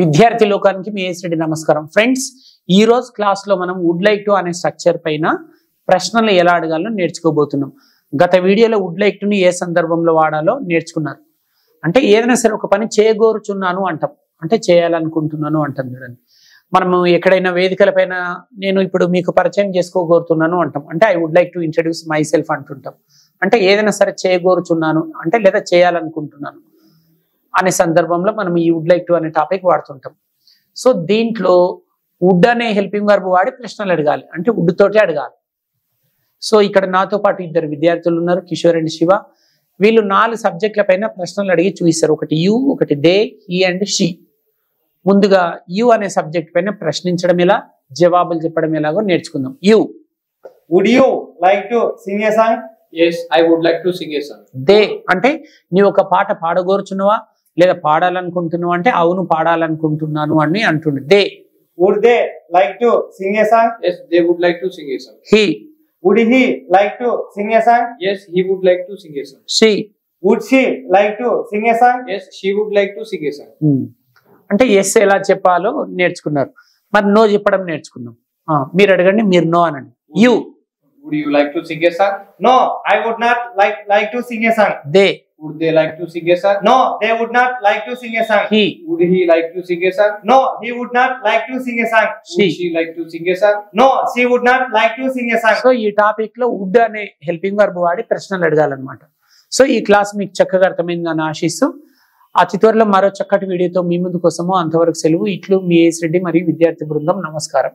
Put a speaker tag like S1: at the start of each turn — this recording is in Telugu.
S1: విద్యార్థి లోకానికి మీ ఏసిరెడ్డి నమస్కారం. ఫ్రెండ్స్, ఈ రోజు క్లాస్ లో మనం వుడ్ లైక్ టు అనే స్ట్రక్చర్ పైన ప్రశ్నలు ఎలా అడగాలో నేర్చుకోబోతున్నాం. గత వీడియోలో వుడ్ లైక్ టుని ఏ సందర్భంలో వాడాలో నేర్చుకున్నారు. అంటే ఏదైనా సరే ఒక పని చేయగోరుచున్నాను అంటాం, అంటే చేయాలనుకుంటున్నాను అంటాం. చూడండి, మనము ఎక్కడైనా వేదికల పైన నేను ఇప్పుడు మీకు పరిచయం చేసుకోగోరుతున్నాను అంటాం, అంటే I would like to introduce myself అంటుంటాం. అంటే ఏదైనా సరే చేయగోరుచున్నాను అంటే లేదా చేయాలనుకుంటున్నాను అనే సందర్భంలో మనం ఈ వుడ్ లైక్ టు అనే టాపిక్ వాడుతుంటాం. సో దీంట్లో వుడ్ అనే హెల్పింగ్ వర్బ్ వాడి ప్రశ్నలు అడగాలి, అంటే వుడ్ తోటి అడగాలి. సో ఇక్కడ నాతో పాటు ఇద్దరు విద్యార్థులు ఉన్నారు, కిషోర్ అండ్ శివ. వీళ్ళు 4 సబ్జెక్టుల పైన ప్రశ్నలు అడిగి చూపిస్తారు. ఒకటి యు, ఒకటి దే, హీ అండ్ షీ. ముందుగా యు అనే సబ్జెక్ట్ పైన ప్రశ్నించడం ఎలా, జవాబులు చెప్పడం ఎలాగో నేర్చుకుందాం. You,
S2: Would you like to sing a song?
S3: Yes, I would like to sing a song.
S1: They అంటే నీవు ఒక పాట పాడగోరుచున్నావా లేదా పాడాలనుకుంటున్నావా అంటే అవును పాడాలనుకుంటున్నాను అని అంటుండే. They,
S2: Would they like to sing a song?
S3: Yes, they would like to sing a song.
S1: He,
S2: Would he like to sing a song?
S3: Yes, he would like to sing a song.
S1: She.
S2: Would she like to sing a song?
S3: Yes, she would like to sing a song.
S1: అంటే ఎస్ ఎలా చెప్పాలో నేర్చుకున్నారు. మరి నో చెప్పడం నేర్చుకుందాం. మీరు అడగండి, మీరు నో అనండి. You,
S3: Would you like to sing a song?
S2: No, I would not like to sing a song.
S1: They,
S3: Would they like to sing a song?
S2: No, they would not like to sing a song.
S1: He,
S3: Would he like to sing a song?
S2: No, he would not like to sing a song.
S1: She.
S3: Would she like to sing a song?
S2: No, she would not like to sing a song.
S1: So ఈ టాపిక్ లో వుడ్ అనే హెల్పింగ్ వర్బ్ వాడి ప్రశ్నలు అడగాలన్నమాట. సో ఈ క్లాస్ మీకు చక్కగా అర్థమైందని ఆశిస్తూ అతి త్వరలో మరో చక్కటి వీడియోతో మీ ముందు కోసము. అంతవరకు సెలవు. ఇట్లు మీ ఏసిరెడ్డి మరియు విద్యార్థి బృందం. నమస్కారం.